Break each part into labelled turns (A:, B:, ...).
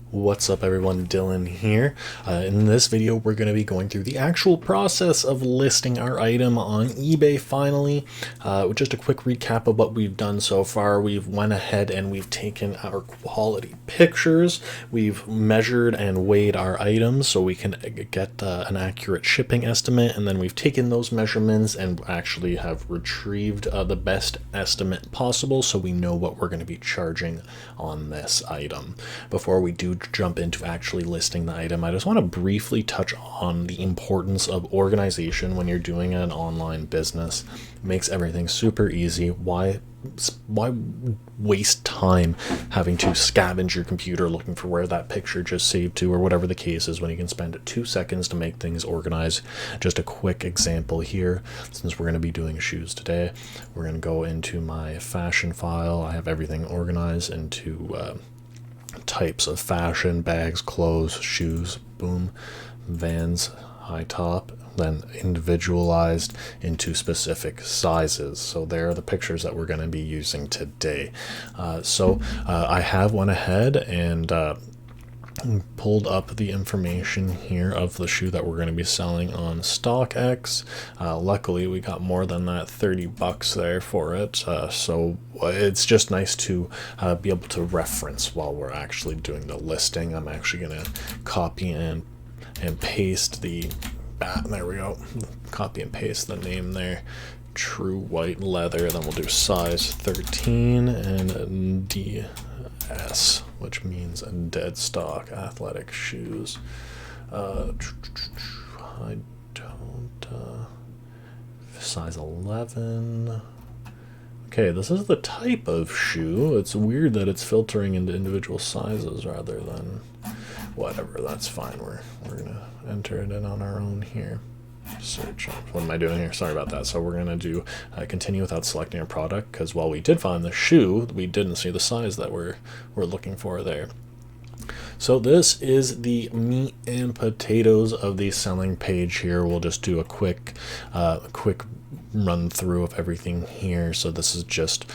A: What's up everyone, Dylan here. In this video we're going to be going through the actual process of listing our item on eBay finally. Just a quick recap of what we've done so far. We've went ahead and we've taken our quality pictures, we've measured and weighed our items so we can get an accurate shipping estimate, and then we've taken those measurements and actually have retrieved the best estimate possible so we know what we're going to be charging on this item. Before we do jump into actually listing the item, I just want to briefly touch on the importance of organization when you're doing an online business. It makes everything super easy. Why waste time having to scavenge your computer looking for where that picture just saved to, or whatever the case is, when you can spend 2 seconds to make things organized? Just a quick example here, since we're going to be doing shoes today. We're going to go into my fashion file. I have everything organized into types of fashion: bags, clothes, shoes, boom, Vans, high top, then individualized into specific sizes. So there are the pictures that we're going to be using today. I have went ahead and pulled up the information here of the shoe that we're going to be selling on StockX. Luckily we got more than that, 30 bucks there for it, so it's just nice to be able to reference while we're actually doing the listing. I'm actually going to copy and paste the there we go, copy and paste the name there, true white leather, then we'll do size 13 and DS, which means dead stock athletic shoes. I don't size 11. Okay, this is the type of shoe. It's weird that it's filtering into individual sizes rather than whatever. That's fine. We're gonna enter it in on our own here. Search. What am I doing here? Sorry about that. So we're gonna do continue without selecting a product, because while we did find the shoe, we didn't see the size that we're looking for there. So this is the meat and potatoes of the selling page here. We'll just do a quick run through of everything here. So this is just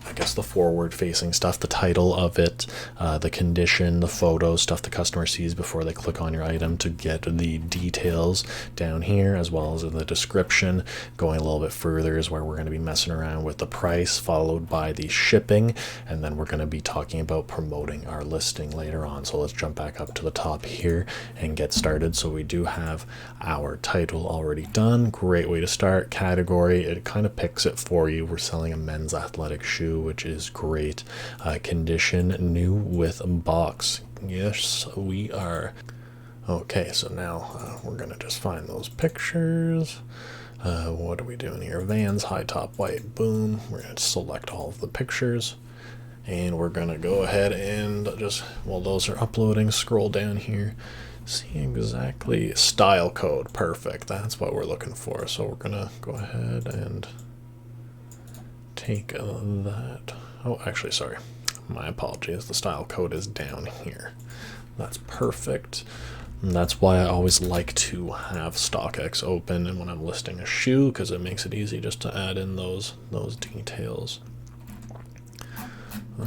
A: I guess the forward facing stuff, the title of it, the condition, the photos, stuff the customer sees before they click on your item to get the details down here, as well as in the description. Going a little bit further is where we're going to be messing around with the price, followed by the shipping, and then we're going to be talking about promoting our listing later on. So let's jump back up to the top here and get started. So we do have our title already done. Great way to start. Category, it kind of picks it for you. We're selling a men's athletic shoe, which is great. Condition, new with a box. Yes, we are. Okay, so now we're gonna just find those pictures. What are we doing here? Vans, high top, white, boom. We're gonna select all of the pictures, and we're gonna go ahead and just, while those are uploading, scroll down here, see exactly style code. Perfect, that's what we're looking for. So we're gonna go ahead and take that. Oh, actually, sorry, my apologies. The style code is down here. That's perfect. And that's why I always like to have StockX open and when I'm listing a shoe, because it makes it easy just to add in those details.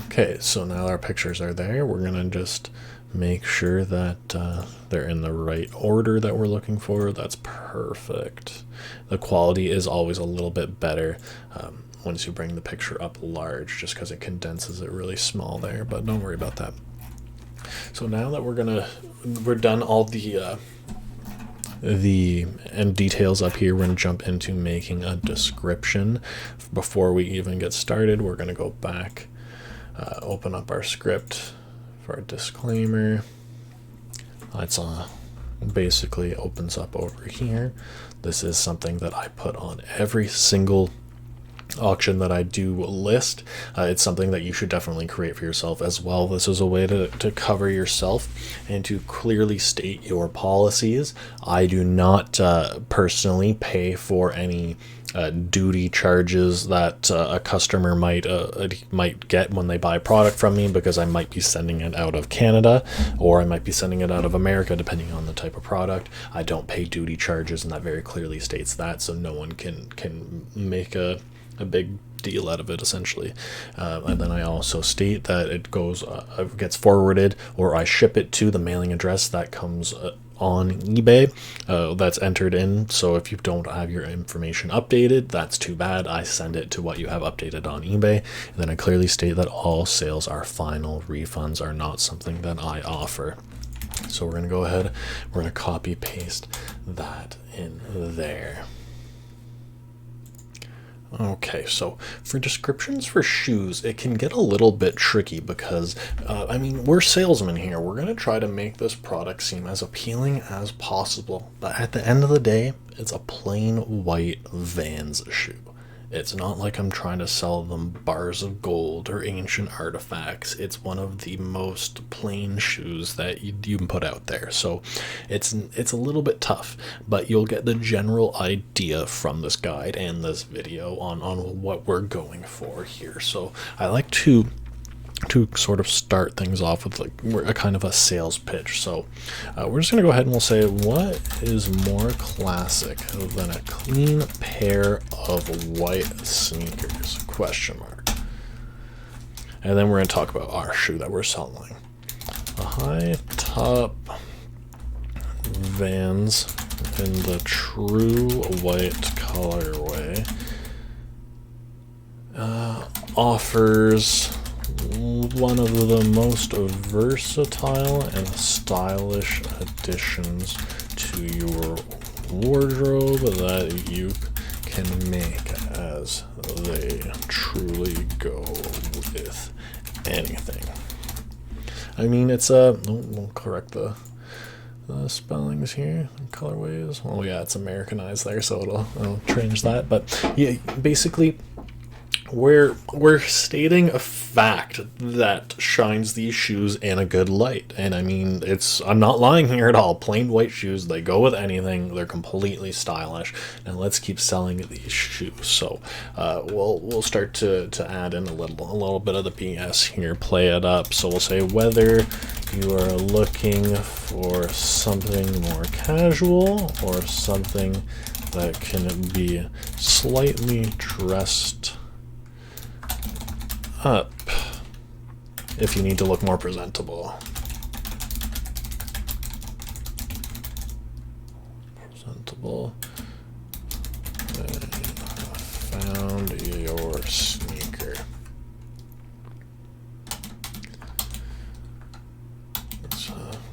A: Okay, so now our pictures are there. We're gonna just make sure that they're in the right order that we're looking for. That's perfect. The quality is always a little bit better once you bring the picture up large, just because it condenses it really small there, but don't worry about that. So now that we're done all the end details up here, we're gonna jump into making a description. Before we even get started, we're gonna go back, open up our script for a disclaimer. It's basically opens up over here. This is something that I put on every single auction that I do list. It's something that you should definitely create for yourself as well. This is a way to cover yourself and to clearly state your policies. I do not personally pay for any duty charges that a customer might get when they buy a product from me, because I might be sending it out of Canada or I might be sending it out of America, depending on the type of product. I don't pay duty charges, and that very clearly states that, so no one can make a a big deal out of it, essentially. And then I also state that it goes gets forwarded, or I ship it to the mailing address that comes on eBay, that's entered in. So if you don't have your information updated, that's too bad. I send it to what you have updated on eBay. And then I clearly state that all sales are final. Refunds are not something that I offer. So we're going to go ahead, we're going to copy paste that in there. Okay, so for descriptions for shoes, it can get a little bit tricky because, I mean, we're salesmen here. We're going to try to make this product seem as appealing as possible. But at the end of the day, it's a plain white Vans shoe. It's not like I'm trying to sell them bars of gold or ancient artifacts. It's one of the most plain shoes that you can put out there. So it's a little bit tough, but you'll get the general idea from this guide and this video on what we're going for here. So I like to sort of start things off with like a kind of a sales pitch. So we're just gonna go ahead and we'll say, what is more classic than a clean pair of white sneakers, question mark. And then we're gonna talk about our shoe that we're selling. A high top Vans in the true white colorway, offers one of the most versatile and stylish additions to your wardrobe that you can make, as they truly go with anything. I mean, it's we'll correct the spellings here, colorways. Oh yeah, it's Americanized there, so it'll change that. But yeah, basically, we're stating a fact that shines these shoes in a good light. And I mean, I'm not lying here at all. Plain white shoes, they go with anything. They're completely stylish, and let's keep selling these shoes. So we'll start to add in a little bit of the BS here, play it up. So we'll say, whether you are looking for something more casual or something that can be slightly dressed up if you need to look more presentable. Found your sneaker.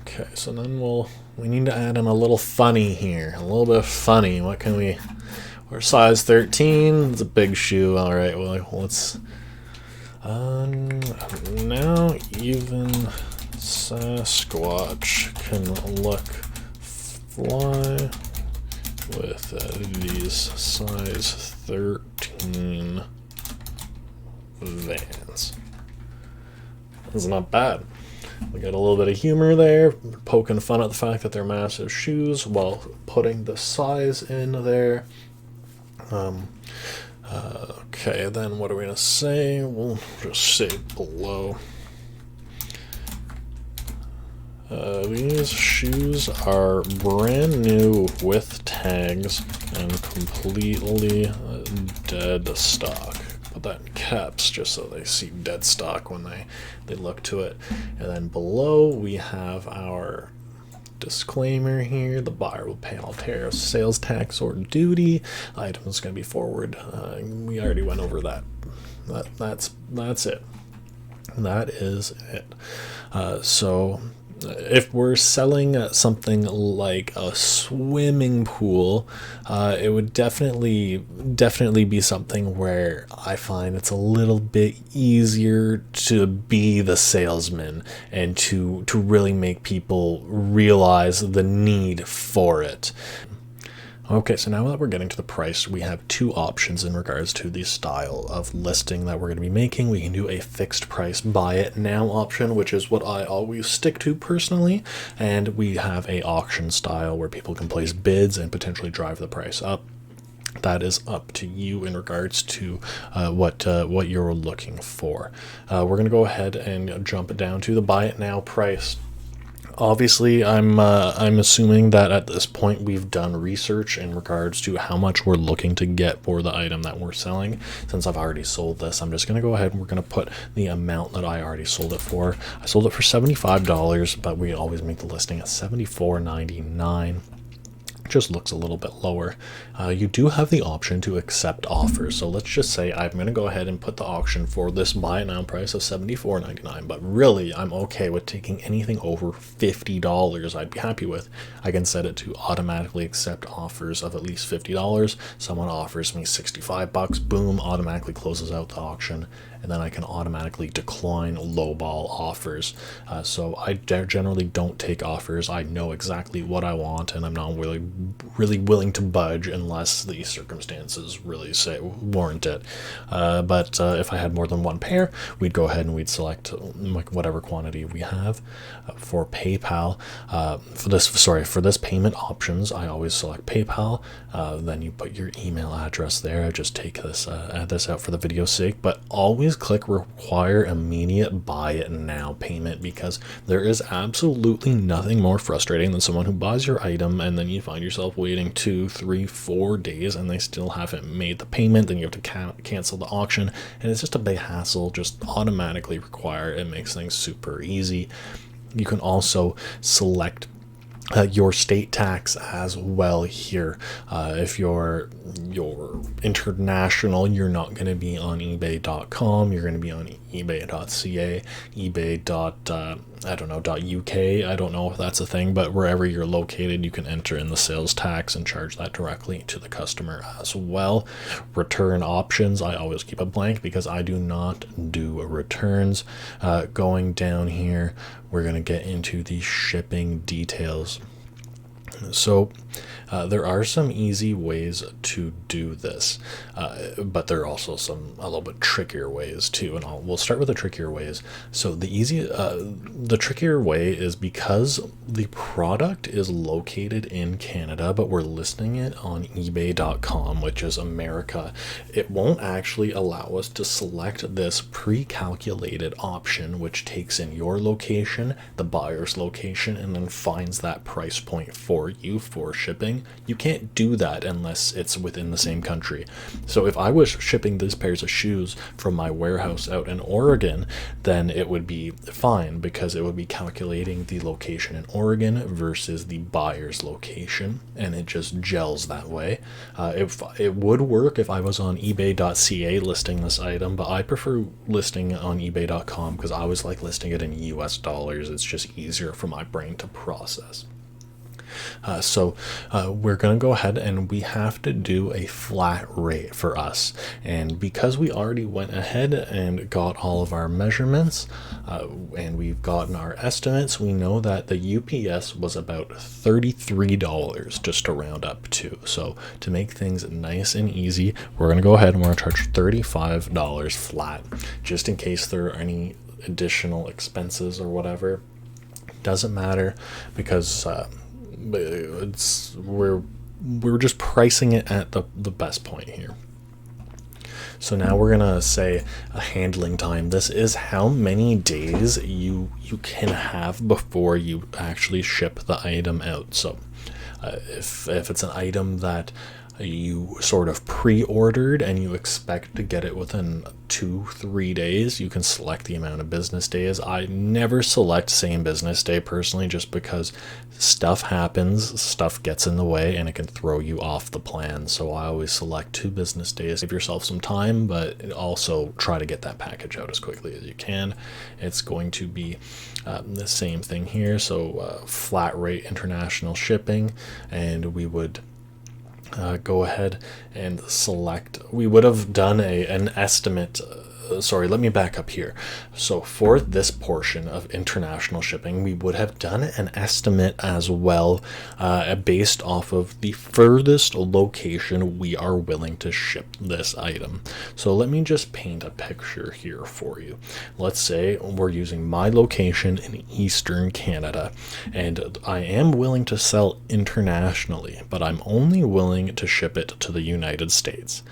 A: Okay, so then we need to add in a little funny here, a little bit of funny. What can we're size 13. It's a big shoe. All right, well, let's. Now even Sasquatch can look fly with these size 13 Vans. That's not bad. We got a little bit of humor there, poking fun at the fact that they're massive shoes while putting the size in there. Okay, then what are we going to say? We'll just say below. These shoes are brand new with tags and completely dead stock. Put that in caps just so they see dead stock when they look to it. And then below we have our disclaimer here: the buyer will pay all tariffs, sales tax, or duty. Item is going to be forward. We already went over that. That's it. That is it. So if we're selling something like a swimming pool, it would definitely be something where I find it's a little bit easier to be the salesman and to really make people realize the need for it. Okay, so now that we're getting to the price, we have two options in regards to the style of listing that we're going to be making. We can do a fixed price buy it now option, which is what I always stick to personally, and we have a auction style where people can place bids and potentially drive the price up. That is up to you in regards to what you're looking for. We're going to go ahead and jump it down to the buy it now price. Obviously, I'm assuming that at this point we've done research in regards to how much we're looking to get for the item that we're selling. Since I've already sold this, I'm just going to go ahead and we're going to put the amount that I already sold it for. I sold it for $75, but we always make the listing at $74.99. Just looks a little bit lower. You do have the option to accept offers. So let's just say I'm going to go ahead and put the auction for this buy it now price of $74.99, but really I'm okay with taking anything over $50 I'd be happy with. I can set it to automatically accept offers of at least $50. Someone offers me $65, boom, automatically closes out the auction, and then I can automatically decline lowball offers. So I generally don't take offers. I know exactly what I want, and I'm not really willing to budge unless the circumstances really warrant it. But if I had more than one pair, we'd go ahead and we'd select like whatever quantity we have. For PayPal, for this payment options, I always select PayPal. Then you put your email address there. I just take this add this out for the video's sake, but always click require immediate buy it now payment, because there is absolutely nothing more frustrating than someone who buys your item and then you find yourself waiting 2, 3, 4 days and they still haven't made the payment. Then you have to cancel the auction, and it's just a big hassle. Just automatically require. It makes things super easy. You can also select your state tax as well here. If you're international, you're not going to be on ebay.com. You're going to be on ebay.ca, .uk. I don't know if that's a thing, but wherever you're located, you can enter in the sales tax and charge that directly to the customer as well. Return options, I always keep a blank because I do not do returns. Going down here, we're going to get into the shipping details. So there are some easy ways to do this, but there are also a little bit trickier ways too, and we'll start with the trickier ways. So the trickier way is because the product is located in Canada, but we're listing it on ebay.com, which is America. It won't actually allow us to select this pre-calculated option, which takes in your location, the buyer's location, and then finds that price point for you for shipping. You can't do that unless it's within the same country. So if I was shipping these pairs of shoes from my warehouse out in Oregon, then it would be fine because it would be calculating the location in Oregon versus the buyer's location, and it just gels that way. If it would work if I was on ebay.ca listing this item, but I prefer listing on ebay.com because I always like listing it in US dollars. It's just easier for my brain to process. So we're going to go ahead and we have to do a flat rate for us. And because we already went ahead and got all of our measurements and we've gotten our estimates, we know that the UPS was about $33 just to round up to. So to make things nice and easy, we're going to go ahead and we're going to charge $35 flat, just in case there are any additional expenses or whatever. Doesn't matter because we're just pricing it at the best point here. So now we're gonna say a handling time. This is how many days you can have before you actually ship the item out. So if it's an item that you sort of pre-ordered and you expect to get it within 2-3 days, you can select the amount of business days. I never select same business day personally, just because stuff happens, stuff gets in the way, and it can throw you off the plan. So I always select 2 business days. Give yourself some time, but also try to get that package out as quickly as you can. It's going to be the same thing here. So flat rate international shipping, and we would go ahead and select. We would have done an estimate. Sorry, let me back up here. So for this portion of international shipping, we would have done an estimate as well, based off of the furthest location we are willing to ship this item. So let me just paint a picture here for you. Let's say we're using my location in Eastern Canada, and I am willing to sell internationally, but I'm only willing to ship it to the United States.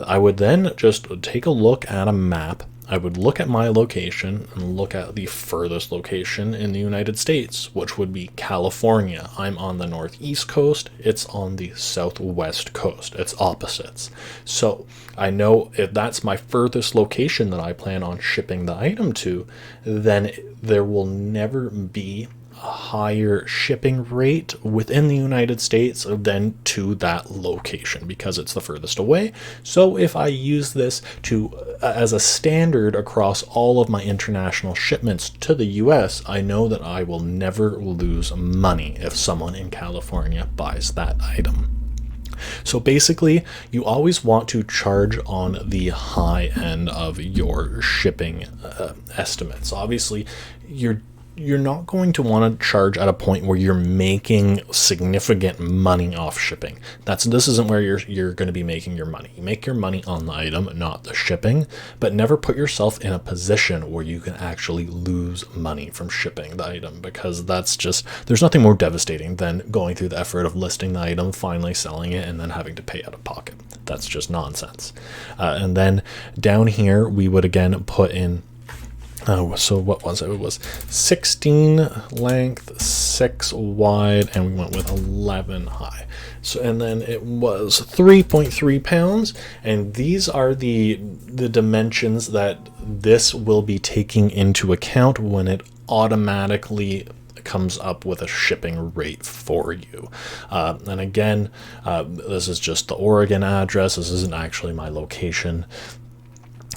A: I would then just take a look at a map I would look at my location and look at the furthest location in the United States, which would be California. I'm on the northeast coast, it's on the southwest coast. It's opposites. So I know if that's my furthest location that I plan on shipping the item to, then there will never be a higher shipping rate within the United States than to that location because it's the furthest away. So if I use this to as a standard across all of my international shipments to the US, I know that I will never lose money if someone in California buys that item. So basically, you always want to charge on the high end of your shipping estimates. Obviously, you're not going to want to charge at a point where you're making significant money off shipping. This isn't where you're going to be making your money. You make your money on the item, not the shipping, but never put yourself in a position where you can actually lose money from shipping the item, because there's nothing more devastating than going through the effort of listing the item, finally selling it, and then having to pay out of pocket. That's just nonsense. And then down here, we would again put in so what was it? It was 16 length, 6 wide, and we went with 11 high. So, and then it was 3.3 pounds, and these are the dimensions that this will be taking into account when it automatically comes up with a shipping rate for you. And again, this is just the Oregon address. This isn't actually my location.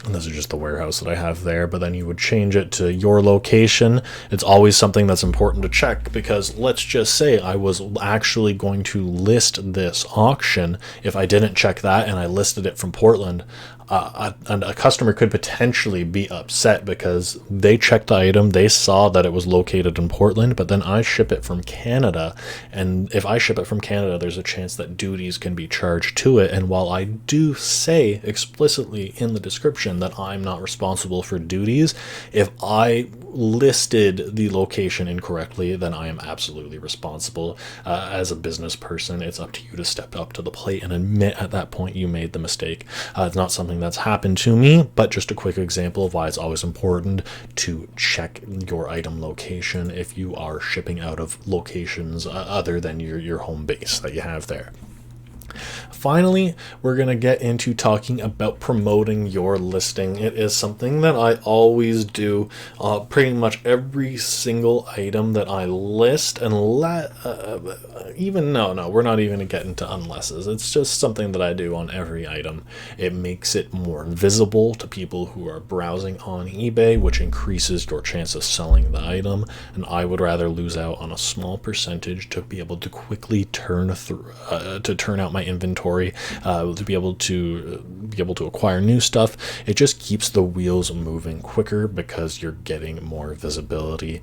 A: And this is just the warehouse that I have there, but then you would change it to your location. It's always something that's important to check, because let's just say I was actually going to list this auction. If I didn't check that and I listed it from Portland, and a customer could potentially be upset because they checked the item, they saw that it was located in Portland, but then I ship it from Canada, and if I ship it from Canada, there's a chance that duties can be charged to it. And while I do say explicitly in the description that I'm not responsible for duties, if I listed the location incorrectly, then I am absolutely responsible. As a business person, it's up to you to step up to the plate and admit at that point you made the mistake. It's not something that's happened to me, but just a quick example of why it's always important to check your item location if you are shipping out of locations other than your home base that you have there. Finally, we're going to get into talking about promoting your listing. It is something that I always do pretty much every single item that I list, and we're not even going to get into unlesses. It's just something that I do on every item. It makes it more visible to people who are browsing on eBay, which increases your chance of selling the item, and I would rather lose out on a small percentage to be able to quickly turn out my inventory, to be able to acquire new stuff. It just keeps the wheels moving quicker because you're getting more visibility.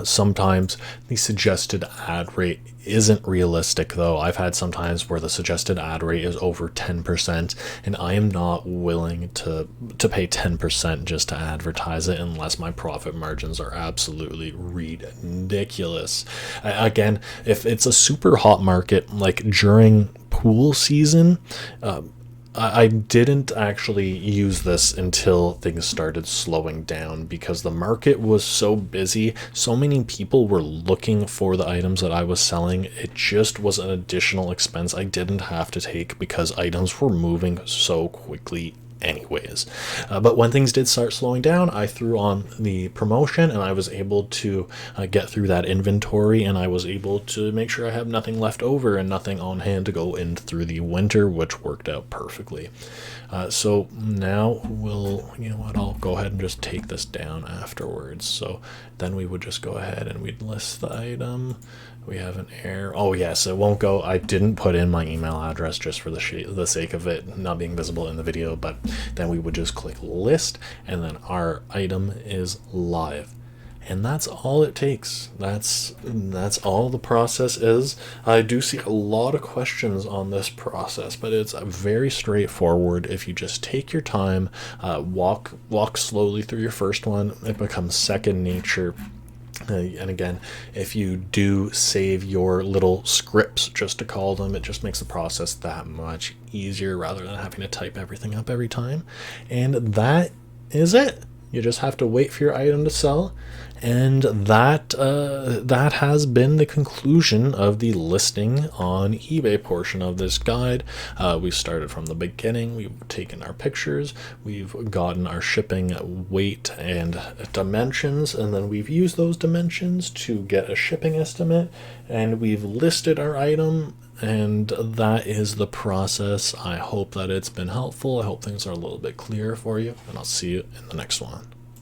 A: Sometimes the suggested ad rate isn't realistic, though. I've had some times where the suggested ad rate is over 10%, and I am not willing to pay 10% just to advertise it unless my profit margins are absolutely ridiculous. Again, if it's a super hot market, like during pool season, I didn't actually use this until things started slowing down, because the market was so busy. So many people were looking for the items that I was selling. It just was an additional expense I didn't have to take because items were moving so quickly anyways. But when things did start slowing down, I threw on the promotion, and I was able to get through that inventory, and I was able to make sure I have nothing left over and nothing on hand to go in through the winter, which worked out perfectly. So now I'll go ahead and just take this down afterwards. So then we would just go ahead and we'd list the item. We have an error. Oh yes, it won't go. I didn't put in my email address just for the sake of it not being visible in the video, but then we would just click list, and then our item is live. And that's all it takes. That's all the process is. I do see a lot of questions on this process, but it's very straightforward. If you just take your time, walk slowly through your first one, it becomes second nature. And again, if you do save your little scripts, just to call them, it just makes the process that much easier rather than having to type everything up every time. And that is it. You just have to wait for your item to sell. And that has been the conclusion of the listing on eBay portion of this guide. We started from the beginning. We've taken our pictures, we've gotten our shipping weight and dimensions, and then we've used those dimensions to get a shipping estimate, and we've listed our item. And that is the process. I hope that it's been helpful. I hope things are a little bit clearer for you, and I'll see you in the next one.